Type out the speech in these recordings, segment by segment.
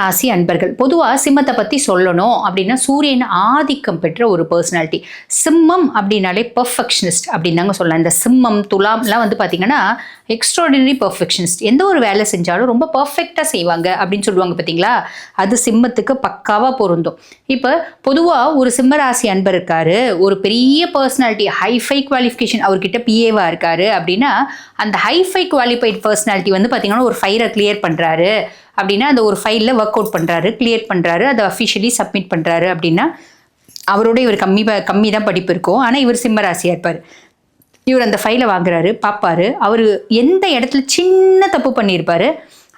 ராசி அன்பர்கள். பொதுவா சிம்மத்தை பத்தி சொல்லணும் அப்படின்னா, சூரியன் ஆதிக்கம் பெற்ற ஒரு பர்சனாலிட்டி. சிம்மம் அப்படின்னாலே பெர்ஃபெக்ஷனிஸ்ட் அப்படின்னு தாங்க சொல்லலாம். இந்த சிம்மம், துலாம்லாம் வந்து பார்த்தீங்கன்னா, எக்ஸ்ட்ராடினரி பெர்ஃபெக்ஷனிஸ்ட். எந்த ஒரு வேலை செஞ்சாலும் ரொம்ப பெர்ஃபெக்ட்டா செய்வாங்க அப்படின்னு சொல்லுவாங்க பார்த்தீங்களா? அது சிம்மத்துக்கு பக்காவா பொருந்தும். இப்போ பொதுவா ஒரு சிம்ம ராசி அன்பர் இருக்காரு, ஒரு பெரிய பர்சனாலிட்டி, ஹைஃபை குவாலிஃபிகேஷன் அவர்கிட்ட பிஏவா இருக்காரு அப்படின்னா, அந்த ஹைஃபை குவாலிஃபைட் பர்சனாலிட்டி வந்து பார்த்தீங்கன்னா, ஒரு ஃபைலை கிளியர் பண்றாரு அப்படின்னா, அந்த ஒரு ஃபைலில் ஒர்க் அவுட் பண்ணுறாரு, கிளியர் பண்ணுறாரு, அதை அஃபிஷியலி சப்மிட் பண்ணுறாரு அப்படின்னா, அவரோட இவர் கம்மி தான் படிப்பு இருக்கும். ஆனால் இவர் சிம்ம ராசியாக இருப்பார். இவர் அந்த ஃபைலை வாங்குறாரு, பார்ப்பாரு. அவர் எந்த இடத்துல சின்ன தப்பு பண்ணியிருப்பாரு,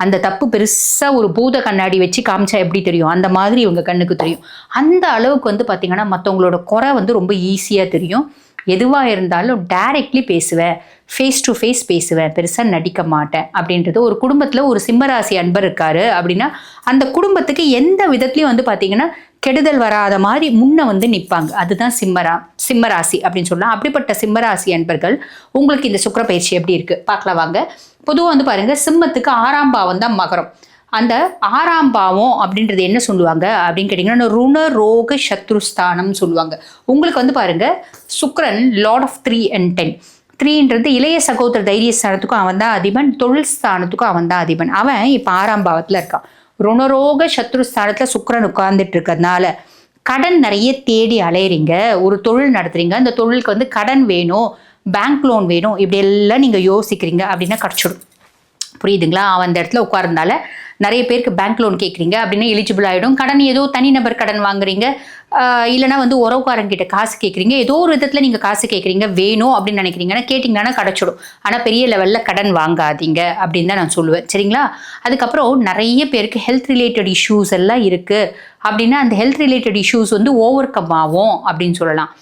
அந்த தப்பு பெருசாக ஒரு பூத கண்ணாடி வச்சு காமிச்சா எப்படி தெரியும், அந்த மாதிரி இவங்க கண்ணுக்கு தெரியும். அந்த அளவுக்கு வந்து பார்த்திங்கன்னா மற்றவங்களோட குறை வந்து ரொம்ப ஈஸியாக தெரியும். எதுவாக இருந்தாலும் டைரெக்ட்லி பேசுவேன், ஃபேஸ் டு ஃபேஸ் பேசுவேன், பெருசாக நடிக்க மாட்டேன் அப்படின்றது. ஒரு குடும்பத்தில் ஒரு சிம்மராசி அன்பர் இருக்காரு அப்படின்னா, அந்த குடும்பத்துக்கு எந்த விதத்துலையும் வந்து பார்த்தீங்கன்னா கெடுதல் வராத மாதிரி முன்ன வந்து நிற்பாங்க. அதுதான் சிம்மராசி அப்படின்னு சொல்லலாம். அப்படிப்பட்ட சிம்மராசி அன்பர்கள் உங்களுக்கு இந்த சுக்கிர பயிற்சி எப்படி இருக்குது பார்க்கலாம் வாங்க. பொதுவாக வந்து பாருங்கள், சிம்மத்துக்கு 6ஆம் பாவம் தான் மகரம். அந்த 6ஆம் பாவம் அப்படின்றது என்ன சொல்லுவாங்க அப்படின்னு கேட்டிங்கன்னா, ருண ரோக சத்ருஸ்தானம் சொல்லுவாங்க. உங்களுக்கு வந்து பாருங்கள், சுக்கிரன் லார்ட் ஆஃப் 3 and 10. 3ன்றது இளைய சகோதர தைரிய ஸ்தானத்துக்கும் அவன் தான் அதிபன், தொழில் ஸ்தானத்துக்கும் அவன் தான் அதிபன். அவன் இப்போ 6ஆம் பாவத்தில் இருக்கான். ருணரோக சத்ருஸ்தானத்தில் சுக்கிரன் உட்கார்ந்துட்டு இருக்கிறதுனால கடன் நிறைய தேடி அலையிறீங்க. ஒரு தொழில் நடத்துறீங்க, அந்த தொழிலுக்கு வந்து கடன் வேணும், பேங்க் லோன் வேணும், இப்படி எல்லாம் நீங்கள் யோசிக்கிறீங்க அப்படின்னா கிடச்சிடும். புரியுதுங்களா? அவன் அந்த இடத்துல உட்கார்றதுனால நிறைய பேருக்கு பேங்க் லோன் கேட்குறீங்க அப்படின்னா எலிஜிபிள் ஆகிடும். கடன் ஏதோ தனிநபர் கடன் வாங்குறீங்க, இல்லைனா வந்து உறவுக்காரங்கிட்ட காசு கேட்குறீங்க, ஏதோ ஒரு விதத்தில் நீங்கள் காசு கேட்குறீங்க, வேணும் அப்படின்னு நினைக்கிறீங்கன்னா கேட்டிங்கன்னா கிடச்சிடும். ஆனால் பெரிய லெவலில் கடன் வாங்காதீங்க அப்படின்னு தான் நான் சொல்லுவேன். சரிங்களா? அதுக்கப்புறம் நிறைய பேருக்கு ஹெல்த் ரிலேட்டட் இஷ்யூஸ் எல்லாம் இருக்குது அப்படின்னா, அந்த ஹெல்த் ரிலேட்டட் இஷ்யூஸ் வந்து ஓவர் கம் ஆகும் அப்படின்னு சொல்லலாம்.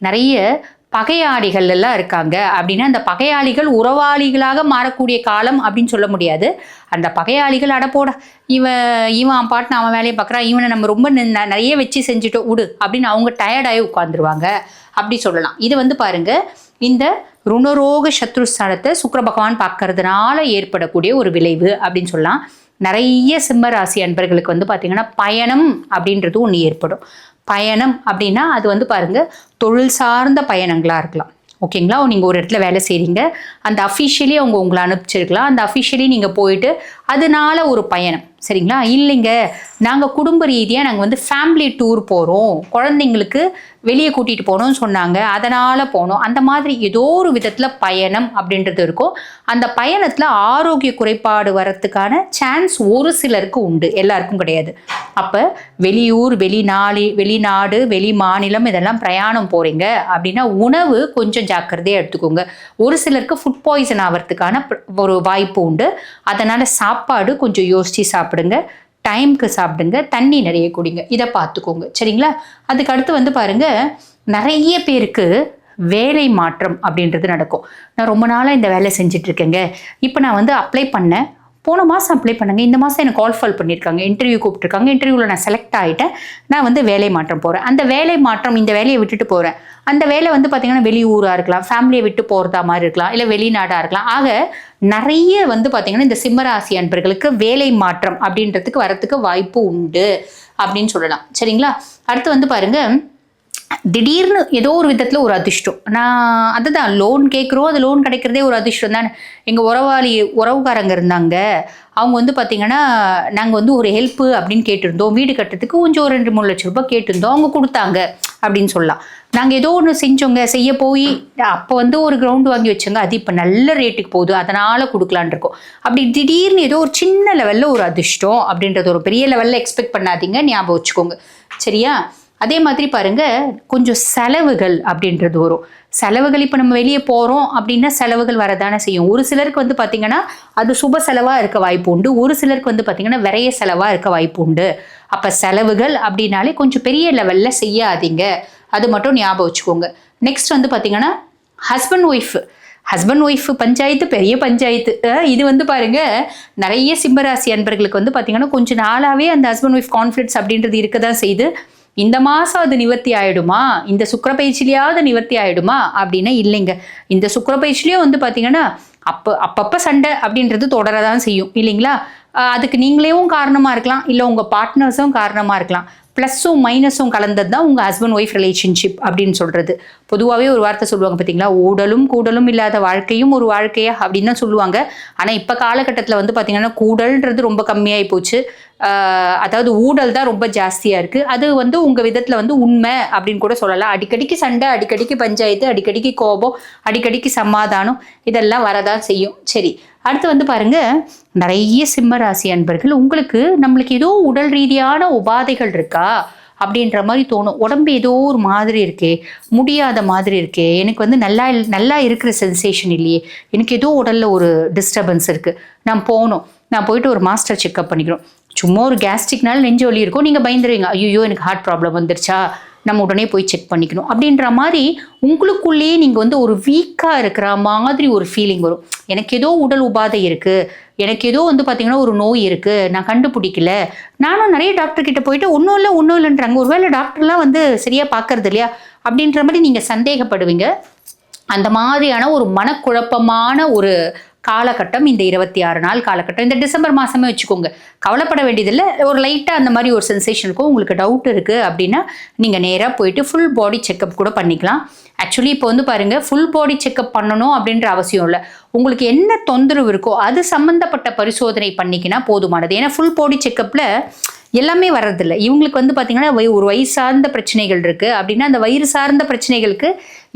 நிறைய பகையாளிகள் எல்லாம் இருக்காங்க அப்படின்னா, அந்த பகையாளிகள் உறவாளிகளாக மாறக்கூடிய காலம் அப்படின்னு சொல்ல முடியாது. அந்த பகையாளிகள் அடப்போட இவன் பாட்டுன்னு அவன் வேலையை பார்க்குறான், இவனை நம்ம ரொம்ப நிறைய வச்சு செஞ்சுட்டோம் விடு அப்படின்னு அவங்க டயர்டாகி உட்காந்துருவாங்க அப்படி சொல்லலாம். இது வந்து பாருங்க, இந்த ருணரோக சத்ருஸ்தானத்தை சுக்கிர பகவான் பார்க்கறதுனால ஏற்படக்கூடிய ஒரு விளைவு அப்படின்னு சொல்லலாம். நிறைய சிம்ம ராசி அன்பர்களுக்கு வந்து பார்த்தீங்கன்னா பயணம் அப்படின்றது ஒன்று ஏற்படும். பயணம் அப்படின்னா அது வந்து பாருங்க, தொழில் சார்ந்த பயணங்களாக இருக்கலாம். ஓகேங்களா? நீங்கள் ஒரு இடத்துல வேலை செய்கிறீங்க, அந்த அஃபிஷியலி அவங்க உங்களை அனுப்பிச்சிருக்கலாம், அந்த அஃபிஷியலி நீங்கள் போயிட்டு அதனால ஒரு பயணம். சரிங்களா? இல்லைங்க, நாங்கள் குடும்ப ரீதியாக நாங்கள் வந்து ஃபேமிலி டூர் போகிறோம், குழந்தைங்களுக்கு வெளியே கூட்டிகிட்டு போகணும்னு சொன்னாங்க, அதனால் போனோம். அந்த மாதிரி ஏதோ ஒரு விதத்தில் பயணம் அப்படின்றது இருக்கும். அந்த பயணத்தில் ஆரோக்கிய குறைபாடு வரத்துக்கான சான்ஸ் ஒரு சிலருக்கு உண்டு, எல்லாருக்கும் கிடையாது. அப்போ வெளியூர், வெளிநாடு, வெளி மாநிலம் இதெல்லாம் பிரயாணம் போகிறீங்க அப்படின்னா உணவு கொஞ்சம் ஜாக்கிரதையாக எடுத்துக்கோங்க. ஒரு சிலருக்கு ஃபுட் பாய்சன் ஆகிறதுக்கான ஒரு வாய்ப்பு உண்டு. அதனால் சாப்பாடு கொஞ்சம் யோசித்து சாப்பிடுங்க, டைமுக்கு சாப்பிடுங்க, தண்ணி நிறைய குடிங்க, இதை பார்த்துக்கோங்க. சரிங்களா? அதுக்கு அடுத்து வந்து பாருங்க, நிறைய பேருக்கு வேலை மாற்றம் அப்படின்றது நடக்கும். நான் ரொம்ப நாளாக இந்த வேலை செஞ்சுட்டு இருக்கேங்க, இப்போ நான் வந்து அப்ளை பண்ணேன், போன மாதம் அப்ளை பண்ணுங்க, இந்த மாதம் எனக்கு கால் பண்ணியிருக்காங்க, இன்டர்வியூ கூப்பிட்டுருக்காங்க, இன்டர்வியூவில் நான் செலக்ட் ஆகிட்டேன், நான் வந்து வேலை மாற்றம் போகிறேன். அந்த வேலை மாற்றம், இந்த வேலையை விட்டுட்டு போகிறேன், அந்த வேலை வந்து பார்த்திங்கன்னா வெளியூராக இருக்கலாம், ஃபேமிலியை விட்டு போகிறதா மாதிரி இருக்கலாம், இல்லை வெளிநாடாக இருக்கலாம். ஆக நிறைய வந்து பார்த்திங்கன்னா இந்த சிம்மராசி அன்பர்களுக்கு வேலை மாற்றம் அப்படின்றதுக்கு வரத்துக்கு வாய்ப்பு உண்டு அப்படின்னு சொல்லலாம். சரிங்களா? அடுத்து வந்து பாருங்கள், திடீர்னு ஏதோ ஒரு விதத்தில் ஒரு அதிர்ஷ்டம். நான் அதுதான் லோன் கேட்குறோம், அது லோன் கிடைக்கிறதே ஒரு அதிர்ஷ்டம் தானே. எங்கள் உறவுக்காரங்க இருந்தாங்க, அவங்க வந்து பார்த்திங்கன்னா நாங்கள் வந்து ஒரு ஹெல்ப்பு அப்படின்னு கேட்டிருந்தோம், வீடு கட்டுறதுக்கு கொஞ்சம் ஒரு 2-3 லட்ச ரூபாய் கேட்டிருந்தோம், அவங்க கொடுத்தாங்க அப்படின்னு சொல்லலாம். நாங்கள் ஏதோ ஒன்று செஞ்சோங்க, செய்ய போய் அப்போ வந்து ஒரு கிரவுண்டு வாங்கி வச்சோங்க, அது இப்போ நல்ல ரேட்டுக்கு போகுது, அதனால் கொடுக்கலான் இருக்கோம். அப்படி திடீர்னு ஏதோ ஒரு சின்ன லெவலில் ஒரு அதிர்ஷ்டம் அப்படின்றது ஒரு பெரிய லெவலில் எக்ஸ்பெக்ட் பண்ணாதீங்க, ஞாபகம் வச்சுக்கோங்க. சரியா? அதே மாதிரி பாருங்கள், கொஞ்சம் செலவுகள் அப்படின்றது வரும். செலவுகள் இப்போ நம்ம வெளியே போகிறோம் அப்படின்னா செலவுகள் வரதானே செய்யும். ஒரு சிலருக்கு வந்து பார்த்திங்கன்னா அது சுப செலவாக இருக்க வாய்ப்பு உண்டு, ஒரு சிலருக்கு வந்து பார்த்திங்கன்னா விரைய செலவாக இருக்க வாய்ப்பு உண்டு. அப்போ செலவுகள் அப்படின்னாலே கொஞ்சம் பெரிய லெவலில் செய்யாதீங்க, அது மட்டும் ஞாபகம் வச்சுக்கோங்க. நெக்ஸ்ட் வந்து பார்த்திங்கன்னா ஹஸ்பண்ட் ஒய்ஃப் பஞ்சாயத்து பெரிய பஞ்சாயத்து. இது வந்து பாருங்க, நிறைய சிம்மராசி அன்பர்களுக்கு வந்து பார்த்திங்கன்னா கொஞ்சம் நாளாகவே அந்த ஹஸ்பண்ட் ஒய்ஃப் கான்ஃப்ளிக்ட்ஸ் அப்படின்றது இருக்க தான் செய்யுது. இந்த மாதம் அது நிவர்த்தி ஆகிடுமா, இந்த சுக்கிர பயிற்சியிலையாவது நிவர்த்தி ஆகிடுமா அப்படின்னா இல்லைங்க. இந்த சுக்கிர பயிற்சிலையும் வந்து பார்த்தீங்கன்னா அப்பப்போ சண்டை அப்படின்றது தொடரதான் செய்யும் இல்லைங்களா? அதுக்கு நீங்களேவும் காரணமாக இருக்கலாம், இல்லை உங்கள் பார்ட்னர்ஸும் காரணமாக இருக்கலாம். ப்ளஸ்ஸும் மைனஸும் கலந்தது தான் உங்கள் ஹஸ்பண்ட் ஒய்ஃப் ரிலேஷன்ஷிப் அப்படின்னு சொல்கிறது. பொதுவாகவே ஒரு வார்த்தை சொல்லுவாங்க பார்த்தீங்களா, ஊடலும் கூடலும் இல்லாத வாழ்க்கையும் ஒரு வாழ்க்கையா அப்படின்னு தான் சொல்லுவாங்க. ஆனால் இப்போ காலகட்டத்தில் வந்து பார்த்தீங்கன்னா கூடல்ன்றது ரொம்ப கம்மியாகி போச்சு. அதாவது ஊடல் தான் ரொம்ப ஜாஸ்தியாக இருக்குது. அது வந்து உங்கள் விதத்தில் வந்து உண்மை அப்படின்னு கூட சொல்லலாம். அடிக்கடிக்கு சண்டை, அடிக்கடிக்கு பஞ்சாயத்து, அடிக்கடிக்கு கோபம், அடிக்கடிக்கு சமாதானம் இதெல்லாம் வரதான் செய்யும். சரி, அடுத்து வந்து பாருங்க, நிறைய சிம்ம ராசி அன்பர்கள் உங்களுக்கு நம்மளுக்கு ஏதோ உடல் ரீதியான உபாதைகள் இருக்கா அப்படின்ற மாதிரி தோணும். உடம்பு ஏதோ ஒரு மாதிரி இருக்கே, முடியாத மாதிரி இருக்கே, எனக்கு வந்து நல்லா இருக்கிற சென்சேஷன் இல்லையே, எனக்கு ஏதோ உடல்ல ஒரு டிஸ்டர்பன்ஸ் இருக்கு, நான் போயிட்டு ஒரு மாஸ்டர் செக்அப் பண்ணிக்கிறோம். சும்மா ஒரு கேஸ்ட்ரிக்னால நெஞ்சு வலி இருக்கும், நீங்க பயந்துருவீங்க, ஐயோ எனக்கு ஹார்ட் ப்ராப்ளம் வந்துருச்சா, நம்ம உடனே போய் செக் பண்ணிக்கணும் அப்படின்ற மாதிரி உங்களுக்குள்ளேயே நீங்கள் வந்து ஒரு வீக்காக இருக்கிற மாதிரி ஒரு ஃபீலிங் வரும். எனக்கு ஏதோ உடல் உபாதை இருக்குது, எனக்கு ஏதோ வந்து பார்த்தீங்கன்னா ஒரு நோய் இருக்குது, நான் கண்டுபிடிக்கல. நானும் நிறைய டாக்டர் கிட்ட போயிட்டு ஒன்றும் இல்லைன்றாங்க. ஒருவேளை டாக்டர்லாம் வந்து சரியாக பார்க்கறது இல்லையா அப்படின்ற மாதிரி நீங்கள் சந்தேகப்படுவீங்க. அந்த மாதிரியான ஒரு மனக்குழப்பமான ஒரு காலகட்டம் இந்த 26 நாள் காலகட்டம். இந்த டிசம்பர் மாதமே வச்சுக்கோங்க, கவலைப்பட வேண்டியதில்லை. ஒரு லைட்டாக அந்த மாதிரி ஒரு சென்சேஷன் இருக்கும். உங்களுக்கு டவுட் இருக்குது அப்படின்னா நீங்கள் நேராக போயிட்டு ஃபுல் பாடி செக்அப் கூட பண்ணிக்கலாம். ஆக்சுவலி இப்போ வந்து பாருங்கள், ஃபுல் பாடி செக்அப் பண்ணணும் அப்படின்ற அவசியம் இல்லை. உங்களுக்கு என்ன தொந்தரவு இருக்கோ அது சம்மந்தப்பட்ட பரிசோதனை பண்ணிக்கினா போதுமானது. ஏன்னா ஃபுல் பாடி செக்கப்பில் எல்லாமே வர்றதில்லை. இவங்களுக்கு வந்து பார்த்தீங்கன்னா ஒரு வயிறு சார்ந்த பிரச்சனைகள் இருக்குது அப்படின்னா அந்த வயிறு சார்ந்த பிரச்சனைகளுக்கு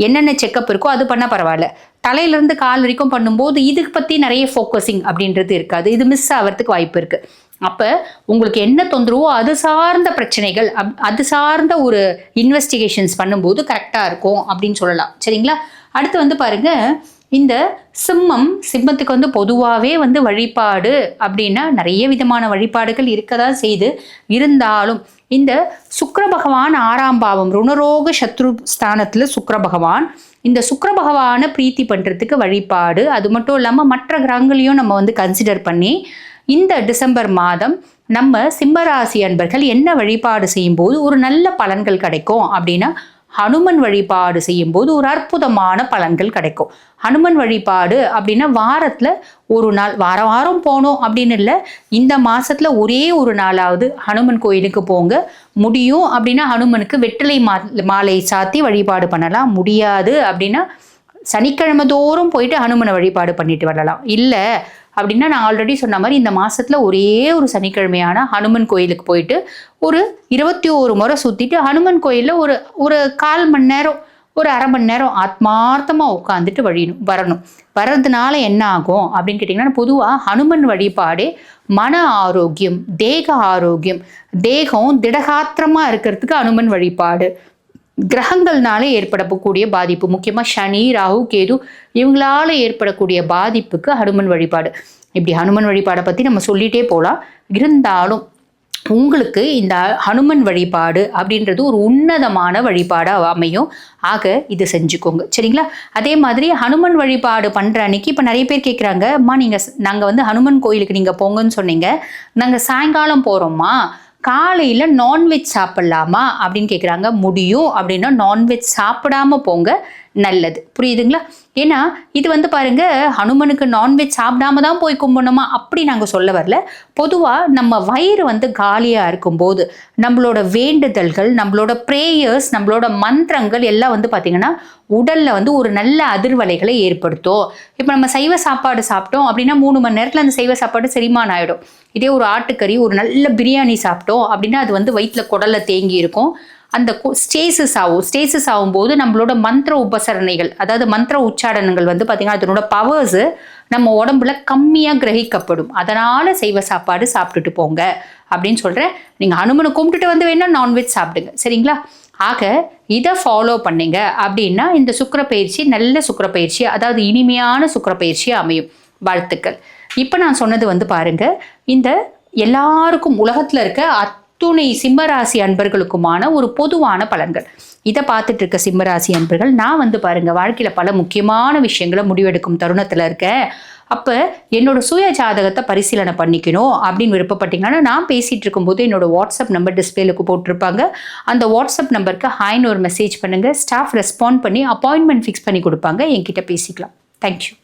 என்னென்ன செக்கப் இருக்கோ அது பண்ணால் பரவாயில்ல. தலையிலேருந்து கால் வரைக்கும் பண்ணும்போது இதுக்கு பற்றி நிறைய ஃபோக்கஸிங் அப்படின்றது இருக்காது. இது மிஸ் ஆகிறதுக்கு வாய்ப்பு இருக்குது. அப்போ உங்களுக்கு என்ன தொந்தரவோ அது சார்ந்த பிரச்சனைகள், அது சார்ந்த ஒரு இன்வெஸ்டிகேஷன்ஸ் பண்ணும்போது கரெக்டாக இருக்கும் அப்படின்னு சொல்லலாம். சரிங்களா? அடுத்து வந்து பாருங்கள், இந்த சிம்மத்துக்கு வந்து பொதுவாகவே வந்து வழிபாடு அப்படின்னா நிறைய விதமான வழிபாடுகள் இருக்கதான் செய்து, இருந்தாலும் இந்த சுக்கிர பகவான் 6ஆம் பாவம் ருணரோக சத்ரு ஸ்தானத்தில் சுக்கிர பகவான், இந்த சுக்கிர பகவானை பிரீத்தி பண்ணுறதுக்கு வழிபாடு, அது மட்டும் இல்லாமல் மற்ற கிரகங்களையும் நம்ம வந்து கன்சிடர் பண்ணி இந்த டிசம்பர் மாதம் நம்ம சிம்மராசி அன்பர்கள் என்ன வழிபாடு செய்யும்போது ஒரு நல்ல பலன்கள் கிடைக்கும் அப்படின்னா, ஹனுமன் வழிபாடு செய்யும்போது ஒரு அற்புதமான பலன்கள் கிடைக்கும். ஹனுமன் வழிபாடு அப்படின்னா வாரத்தில் ஒரு நாள், வாரம் போகணும் அப்படின்னு இல்லை, இந்த மாதத்தில் ஒரே ஒரு நாளாவது ஹனுமன் கோயிலுக்கு போங்க. முடியும் அப்படின்னா ஹனுமனுக்கு வெற்றிலை மாலை சாத்தி வழிபாடு பண்ணலாம். முடியாது அப்படின்னா சனிக்கிழமை தோறும் போயிட்டு ஹனுமனை வழிபாடு பண்ணிட்டு வரலாம். இல்லை அப்படின்னா நான் ஆல்ரெடி சொன்ன மாதிரி இந்த மாதத்தில் ஒரே ஒரு சனிக்கிழமையான ஹனுமன் கோயிலுக்கு போயிட்டு ஒரு 21 முறை சுற்றிட்டு ஹனுமன் கோயிலில் ஒரு 1/4 மணி நேரம், ஒரு 1/2 மணி நேரம் ஆத்மார்த்தமாக உட்காந்துட்டு வரணும். வர்றதுனால என்ன ஆகும் அப்படின்னு கேட்டிங்கன்னா, பொதுவாக ஹனுமன் வழிபாடே மன ஆரோக்கியம், தேக ஆரோக்கியம், தேகம் திடகாத்திரமாக இருக்கிறதுக்கு ஹனுமன் வழிபாடு, கிரகங்கள்னால ஏற்படக்கூடிய பாதிப்பு, முக்கியமாக சனி, ராகு, கேது இவங்களால ஏற்படக்கூடிய பாதிப்புக்கு ஹனுமன் வழிபாடு. இப்படி ஹனுமன் வழிபாடை பற்றி நம்ம சொல்லிகிட்டே போகலாம். இருந்தாலும் உங்களுக்கு இந்த ஹனுமன் வழிபாடு அப்படின்றது ஒரு உன்னதமான வழிபாடாக அமையும். ஆக இது செஞ்சுக்கோங்க. சரிங்களா? அதே மாதிரி ஹனுமன் வழிபாடு பண்ணுற அன்னைக்கு இப்போ நிறைய பேர் கேட்குறாங்க, அம்மா நாங்கள் வந்து ஹனுமன் கோயிலுக்கு நீங்கள் போங்கன்னு சொன்னீங்க, நாங்கள் சாயங்காலம் போகிறோம்மா, காலையில் நான்வெஜ் சாப்பிட்லாமா அப்படின்னு கேட்குறாங்க. முடியும் அப்படின்னா நான்வெஜ் சாப்பிடாம போங்க, நல்லது. புரியுதுங்களா? ஏன்னா இது வந்து பாருங்க, ஹனுமனுக்கு நான்வெஜ் சாப்பிடாம தான் போய் கும்பிடணுமா அப்படி நாங்கள் சொல்ல வரல. பொதுவாக நம்ம வயிறு வந்து காலியாக இருக்கும்போது நம்மளோட வேண்டுதல்கள், நம்மளோட ப்ரேயர்ஸ், நம்மளோட மந்திரங்கள் எல்லாம் வந்து பார்த்திங்கன்னா உடலில் வந்து ஒரு நல்ல அதிர்வலைகளை ஏற்படுத்தும். இப்போ நம்ம சைவ சாப்பாடு சாப்பிட்டோம் அப்படின்னா 3 மணி நேரத்தில் அந்த சைவ சாப்பாடு செரிமானம் ஆகிடும். இதே ஒரு ஆட்டுக்கறி, ஒரு நல்ல பிரியாணி சாப்பிட்டோம் அப்படின்னா அது வந்து வயிற்றில் குடலை தேங்கி இருக்கும். அந்த ஸ்டேசஸ் ஆகும்போது நம்மளோட மந்திர உபசரணைகள், அதாவது மந்திர உச்சாடனங்கள் வந்து பார்த்திங்கன்னா அதனோட பவர்ஸு நம்ம உடம்புல கம்மியாக கிரகிக்கப்படும். அதனால் சைவ சாப்பாடு சாப்பிட்டுட்டு போங்க அப்படின்னு சொல்கிறேன். நீங்கள் ஹனுமனை கும்பிட்டுட்டு வந்து வேணால் நான்வெஜ் சாப்பிடுங்க. சரிங்களா? ஆக இதை ஃபாலோ பண்ணீங்க அப்படின்னா இந்த சுக்கிரப்பயிற்சி நல்ல சுக்கிரப்பயிற்சி, அதாவது இனிமையான சுக்கிரப்பயிற்சியாக அமையும். வாழ்த்துக்கள். இப்போ நான் சொன்னது வந்து பாருங்கள், இந்த எல்லாருக்கும் உலகத்தில் இருக்க துணை சிம்மராசி அன்பர்களுக்குமான ஒரு பொதுவான பலன்கள். இதை பார்த்துட்டு இருக்க சிம்மராசி அன்பர்கள், நான் வந்து பாருங்க வாழ்க்கையில் பல முக்கியமான விஷயங்களை முடிவெடுக்கும் தருணத்தில் இருக்கேன். அப்போ என்னோட சுய ஜாதகத்தை பரிசீலனை பண்ணிக்கணும் அப்படின்னு விருப்பப்பட்டீங்கன்னா, நான் பேசிகிட்டு இருக்கும்போது என்னோட வாட்ஸ்அப் நம்பர் டிஸ்பிளேலுக்கு போட்டிருப்பாங்க. அந்த வாட்ஸ்அப் நம்பருக்கு ஹாய்னு ஒரு மெசேஜ் பண்ணுங்கள். ஸ்டாஃப் ரெஸ்பாண்ட் பண்ணி அப்பாயின்மெண்ட் ஃபிக்ஸ் பண்ணி கொடுப்பாங்க. என்கிட்ட பேசிக்கலாம். தேங்க்யூ.